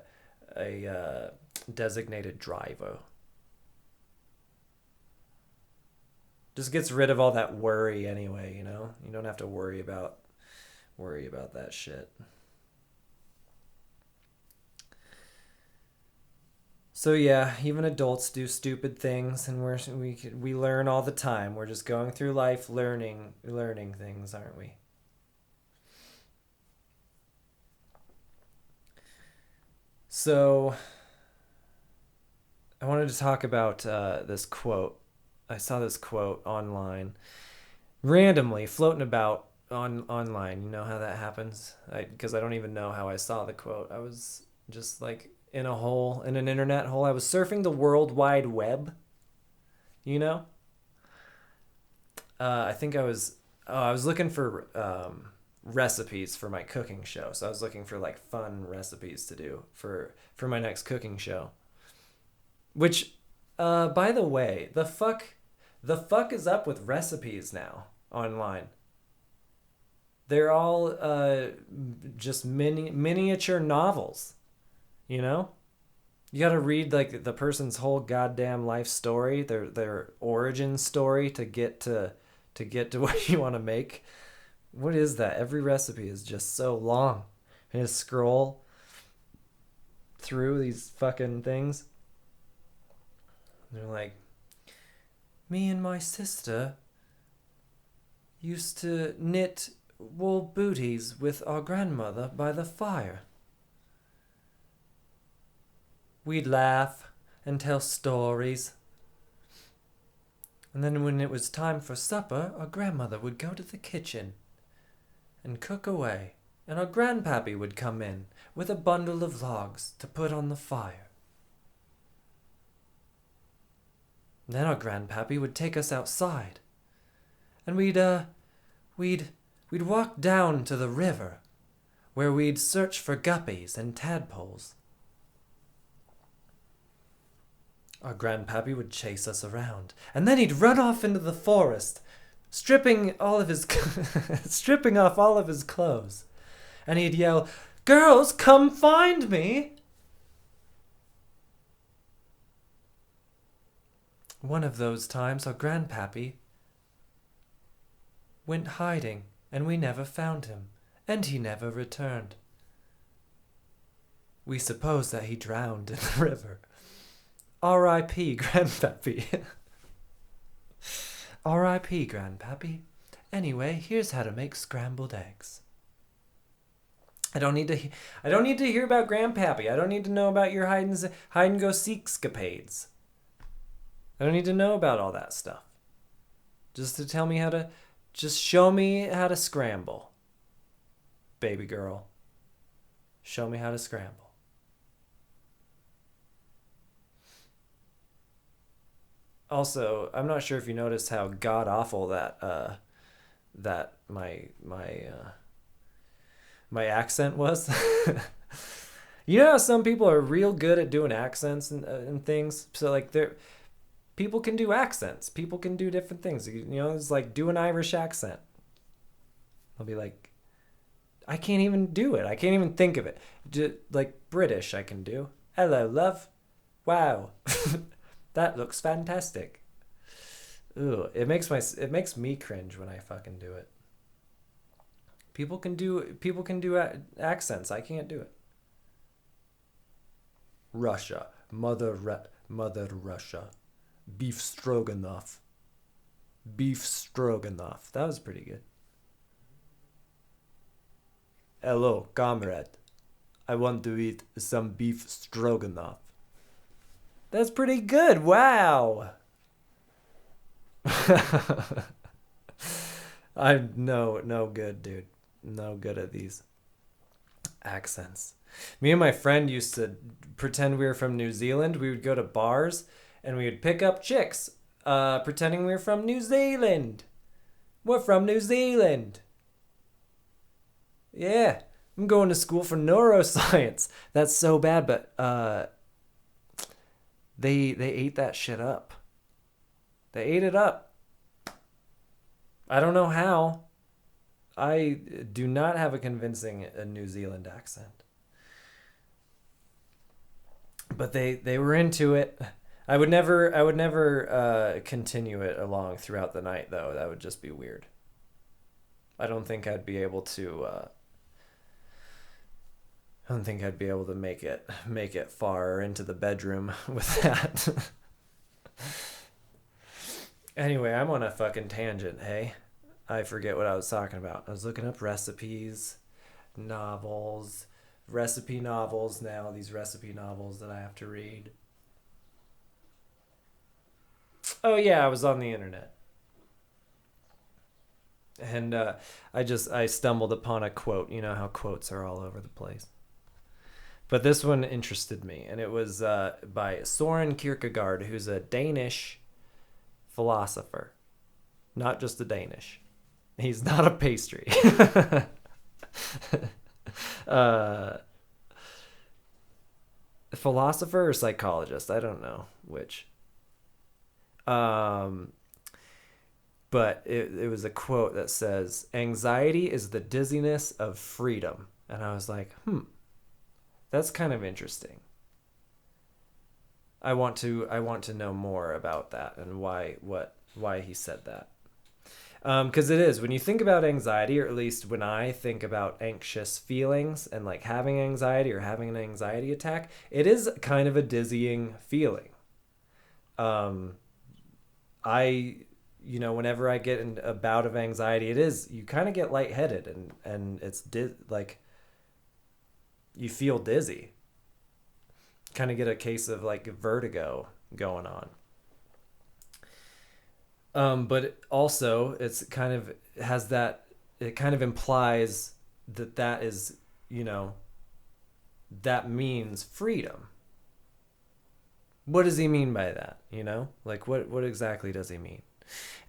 designated driver. Just gets rid of all that worry anyway, You don't have to worry about that shit. So yeah, even adults do stupid things, and we learn all the time. We're just going through life learning things, aren't we? So, I wanted to talk about this quote. I saw this quote online, randomly floating about online. You know how that happens? Because I don't even know how I saw the quote. I was just like in an internet hole. I was surfing the World Wide Web. I think I was looking for recipes for my cooking show. So I was looking for like fun recipes to do for my next cooking show. Which, by the way, the fuck is up with recipes now online? They're all just miniature novels, You gotta read like the person's whole goddamn life story, their origin story to get to what you want to make. What is that? Every recipe is just so long. And just scroll through these fucking things. They're like, me and my sister used to knit wool booties with our grandmother by the fire. We'd laugh and tell stories. And then when it was time for supper, our grandmother would go to the kitchen and cook away, and our grandpappy would come in with a bundle of logs to put on the fire. Then our grandpappy would take us outside, and we'd walk down to the river, where we'd search for guppies and tadpoles. Our grandpappy would chase us around, and then he'd run off into the forest, stripping off all of his clothes. And he'd yell, "Girls, come find me!" One of those times our grandpappy went hiding, and we never found him, and he never returned. We suppose that he drowned in the river. R.I.P. Grandpappy. R.I.P. Grandpappy. Anyway, here's how to make scrambled eggs. I don't need to hear about Grandpappy. I don't need to know about your hide and go seek scapades. I don't need to know about all that stuff. Just show me how to scramble. Baby girl. Show me how to scramble. Also, I'm not sure if you noticed how god awful that my accent was. You know how some people are real good at doing accents and things. So like people can do accents. People can do different things. You know, it's like do an Irish accent. I'll be like, I can't even do it. I can't even think of it. Like British, I can do. Hello, love. Wow. That looks fantastic. Ooh, it makes me cringe when I fucking do it. People can do accents. I can't do it. Russia, mother Russia, beef stroganoff. Beef stroganoff. That was pretty good. Hello, comrade. I want to eat some beef stroganoff. That's pretty good. Wow. I'm no good, dude. No good at these accents. Me and my friend used to pretend we were from New Zealand. We would go to bars and we would pick up chicks, pretending we were from New Zealand. We're from New Zealand. Yeah, I'm going to school for neuroscience. That's so bad, but they ate that shit up. They ate it up. I don't know how. I do not have a convincing New Zealand accent. But they were into it. I would never continue it along throughout the night though. That would just be weird. I don't think I'd be able to make it far into the bedroom with that. Anyway, I'm on a fucking tangent, hey? I forget what I was talking about. I was looking up recipes, novels, recipe novels now, these recipe novels that I have to read. Oh yeah, I was on the internet. And I stumbled upon a quote. You know how quotes are all over the place. But this one interested me, and it was by Soren Kierkegaard, who's a Danish philosopher. Not just a Danish. He's not a pastry. Philosopher or psychologist? I don't know which. But it was a quote that says, "Anxiety is the dizziness of freedom." And I was like, that's kind of interesting. I want to know more about that and why he said that. Because it is, when you think about anxiety, or at least when I think about anxious feelings and like having anxiety or having an anxiety attack, it is kind of a dizzying feeling. Whenever I get in a bout of anxiety, you kind of get lightheaded and it's like you feel dizzy. Kind of get a case of like vertigo going on. But also it kind of implies that is, that means freedom. What does he mean by that? Like what exactly does he mean?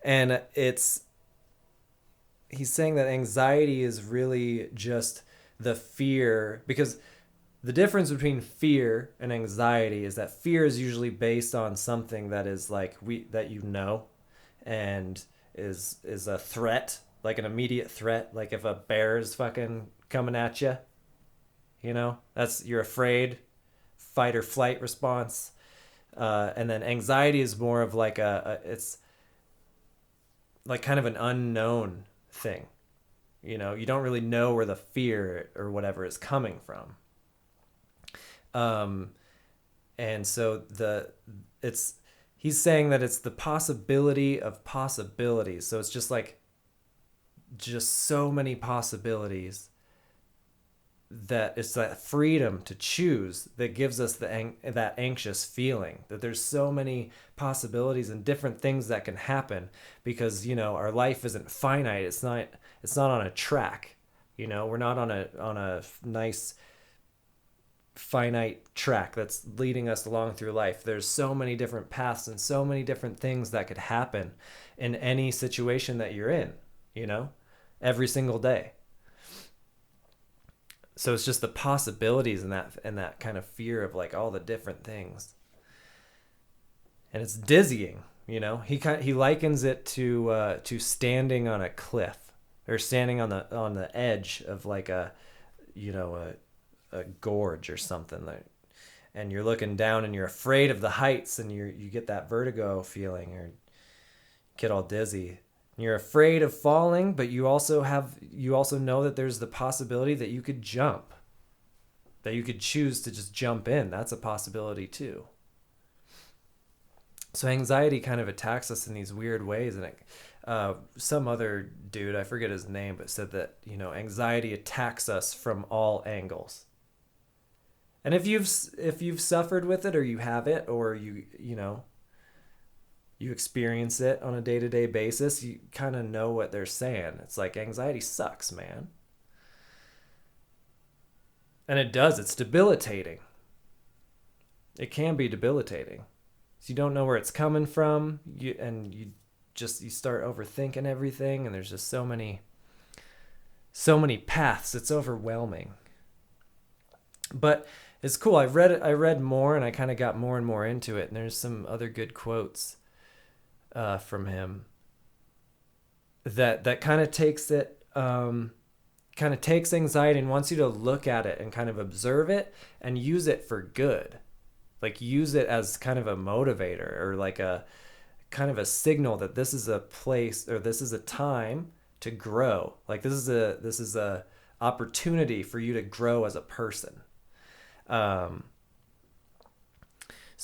And he's saying that anxiety is really just the fear, because the difference between fear and anxiety is that fear is usually based on something that is like and is a threat, like an immediate threat, like if a bear is fucking coming at you, you're afraid, fight or flight response. And then anxiety is more of like it's like kind of an unknown thing. You know, you don't really know where the fear or whatever is coming from. And so he's saying that it's the possibility of possibilities. So it's just so many possibilities, that it's that freedom to choose that gives us that anxious feeling, that there's so many possibilities and different things that can happen, because, you know, our life isn't finite. It's not on a track. You know, we're not on a nice finite track that's leading us along through life. There's so many different paths and so many different things that could happen in any situation that you're in, you know, every single day. So it's just the possibilities and that kind of fear of like all the different things. And it's dizzying, you know. He likens it to standing on a cliff, or standing on the edge of like a gorge or something, and you're looking down and you're afraid of the heights, and you get that vertigo feeling, or get all dizzy. You're afraid of falling, but you also know that there's the possibility that you could jump, that you could choose to just jump in. That's a possibility too. So anxiety kind of attacks us in these weird ways. And some other dude, I forget his name, but said that, you know, anxiety attacks us from all angles. And if you've suffered with it, or you have it, or you experience it on a day-to-day basis, you kind of know what they're saying. It's like, anxiety sucks, man. And it does. It's debilitating. It can be debilitating. So you don't know where it's coming from, you start overthinking everything, and there's just so many paths. It's overwhelming. But it's cool. I read more, and I kind of got more and more into it, and there's some other good quotes from him that kind of takes anxiety and wants you to look at it and kind of observe it and use it for good. Like, use it as kind of a motivator, or like a kind of a signal that this is a place, or this is a time to grow. Like, this is a opportunity for you to grow as a person. So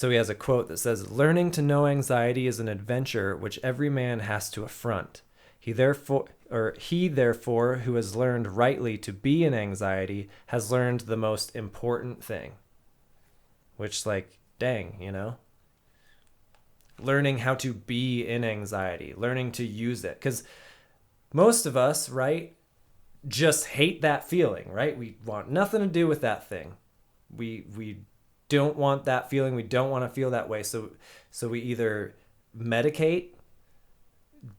he has a quote that says, "Learning to know anxiety is an adventure which every man has to affront. He therefore who has learned rightly to be in anxiety has learned the most important thing." Which, like, dang, you know? Learning how to be in anxiety, learning to use it. Because most of us, right, just hate that feeling, right? We want nothing to do with that thing. We don't want that feeling. We don't want to feel that way. So we either medicate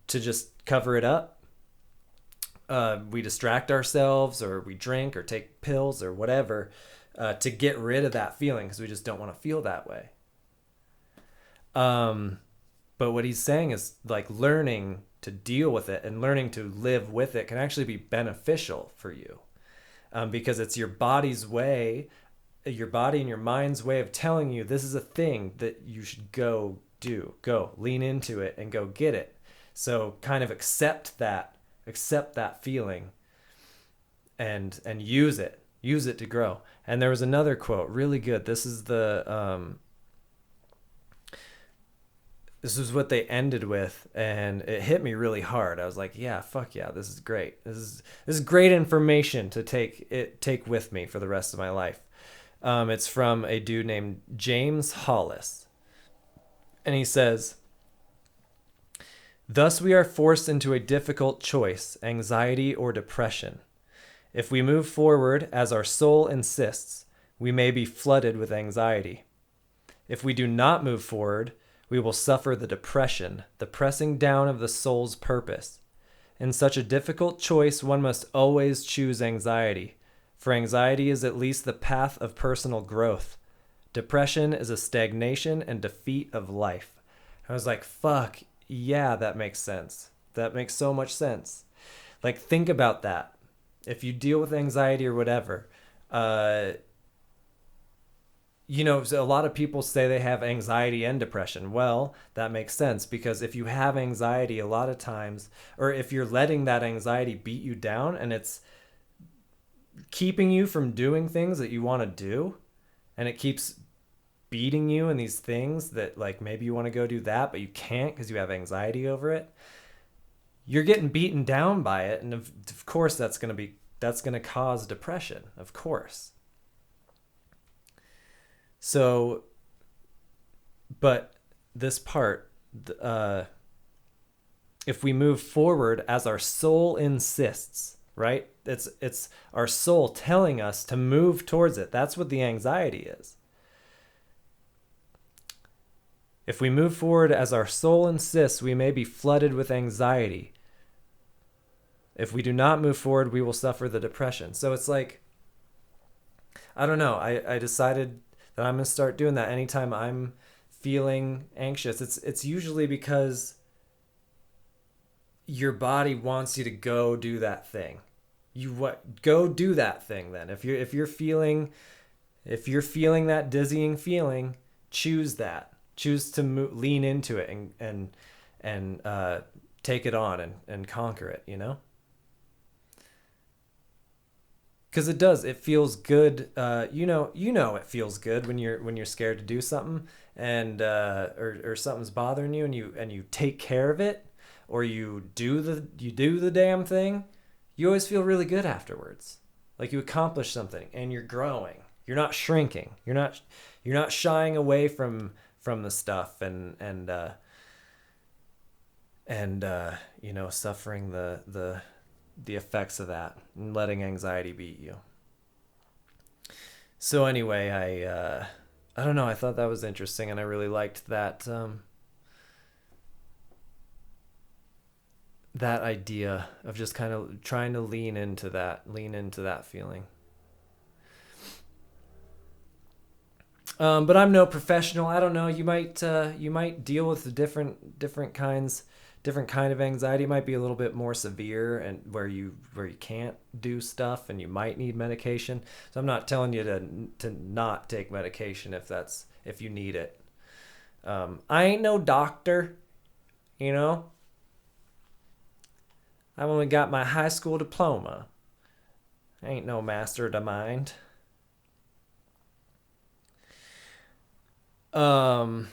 to just cover it up. We distract ourselves, or we drink or take pills or whatever to get rid of that feeling, because we just don't want to feel that way. But what he's saying is, like, learning to deal with it and learning to live with it can actually be beneficial for you, because it's your body's way, your body and your mind's way of telling you this is a thing that you should go lean into it and go get it. So kind of accept that feeling and use it to grow. And there was another quote, really good. This is what they ended with, and it hit me really hard. I was like, yeah, fuck yeah, this is great. This is great information to take with me for the rest of my life. It's from a dude named James Hollis. And he says, "Thus we are forced into a difficult choice, anxiety or depression. If we move forward as our soul insists, we may be flooded with anxiety. If we do not move forward, we will suffer the depression, the pressing down of the soul's purpose. In such a difficult choice, one must always choose anxiety, for anxiety is at least the path of personal growth. Depression is a stagnation and defeat of life." I was like, fuck, yeah, that makes sense. That makes so much sense. Like, think about that. If you deal with anxiety or whatever, So a lot of people say they have anxiety and depression. Well, that makes sense, because if you have anxiety a lot of times, or if you're letting that anxiety beat you down and it's keeping you from doing things that you want to do, and it keeps beating you in these things that, like, maybe you want to go do that, but you can't because you have anxiety over it, you're getting beaten down by it. And of course that's going to cause depression, of course. So, but this part, if we move forward as our soul insists, right? It's our soul telling us to move towards it. That's what the anxiety is. If we move forward as our soul insists, we may be flooded with anxiety. If we do not move forward, we will suffer the depression. So it's like, I don't know. I decided that I'm going to start doing that anytime I'm feeling anxious. It's usually because your body wants you to go do that thing. Go do that thing then. If you're feeling that dizzying feeling, choose that. Choose to lean into it and take it on and conquer it, Because it does. It feels good. It feels good when you're scared to do something, and or something's bothering you, and you take care of it, or you do the damn thing. You always feel really good afterwards, like you accomplished something, and you're growing. You're not shrinking. You're not shying away from the stuff and suffering the effects of that and letting anxiety beat you. So anyway, I don't know, I thought that was interesting, and I really liked that that idea of just kind of trying to lean into that feeling. But I'm no professional. I don't know. You might deal with different kind of anxiety. It might be a little bit more severe, and where you can't do stuff, and you might need medication. So I'm not telling you to not take medication if you need it. I ain't no doctor, I've only got my high school diploma. I ain't no master of the mind. So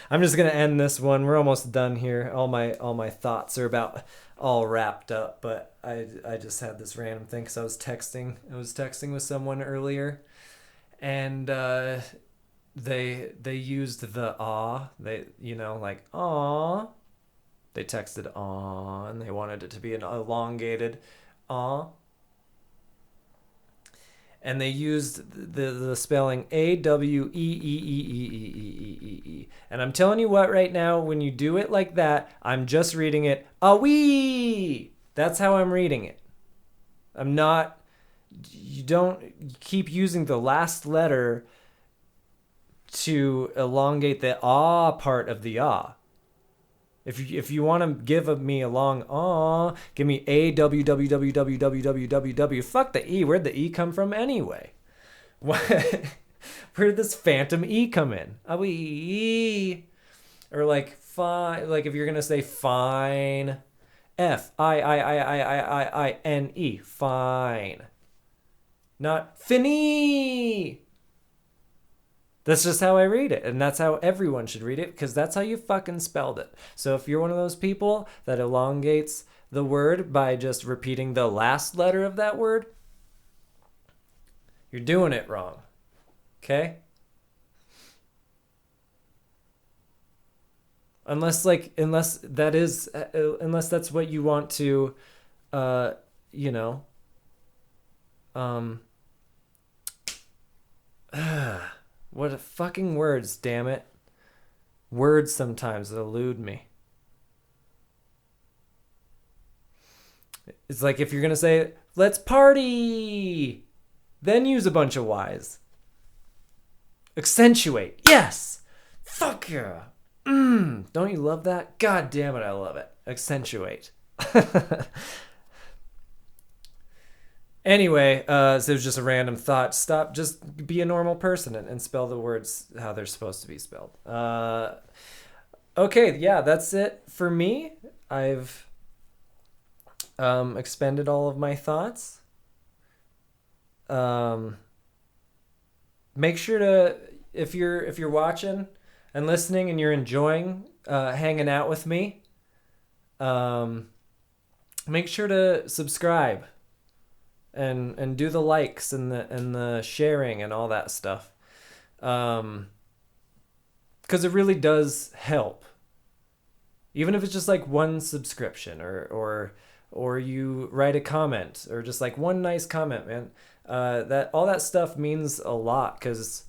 I'm just gonna end this one. We're almost done here. All my thoughts are about all wrapped up, but I just had this random thing because I was texting with someone earlier, and they used the aw. They like aw. They texted aw, and they wanted it to be an elongated aw. And they used the spelling AWEEEEEEEE. And I'm telling you what, right now, when you do it like that, I'm just reading it awee. That's how I'm reading it. I'm not. You don't keep using the last letter to elongate the ah part of the ah. If you want to give me a long aw, give me a w w w w w w w w. Fuck the e. Where'd the e come from anyway? What? Where did this phantom e come in? E. Or like fine. Like if you're gonna say fine, F-I-N-E. Fine. Not finny. That's just how I read it, and that's how everyone should read it, because that's how you fucking spelled it. So if you're one of those people that elongates the word by just repeating the last letter of that word, you're doing it wrong. Okay? Unless that's what you want to, what fucking words, damn it. Words sometimes elude me. It's like if you're going to say, let's party, then use a bunch of Y's. Accentuate. Yes. Fuck yeah. Don't you love that? God damn it, I love it. Accentuate. Anyway, so it was just a random thought. Stop, just be a normal person and spell the words how they're supposed to be spelled. Okay, yeah, that's it for me. I've expended all of my thoughts. Um, Make sure to, if you're watching and listening and you're enjoying hanging out with me, um, make sure to subscribe and do the likes and the sharing and all that stuff. Because it really does help. Even if it's just like one subscription or you write a comment or just like one nice comment, man. That all that stuff means a lot because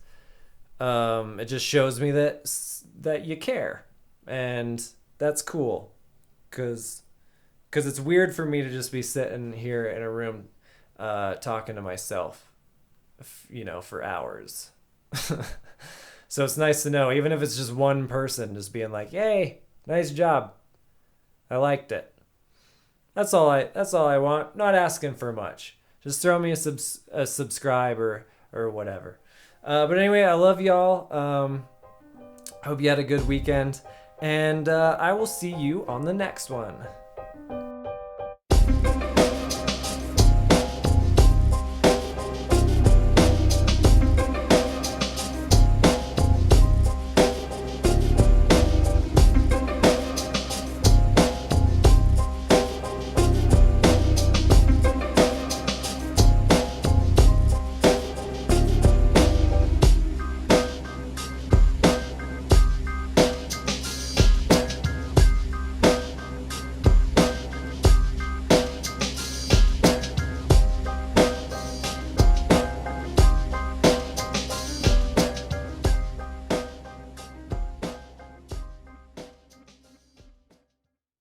it just shows me that you care, and that's cool. Because it's weird for me to just be sitting here in a room talking to myself, for hours. So it's nice to know, even if it's just one person just being like, "Hey, nice job. I liked it." That's all I want. Not asking for much. Just throw me a subscribe or whatever. But anyway, I love y'all. Hope you had a good weekend, and I will see you on the next one.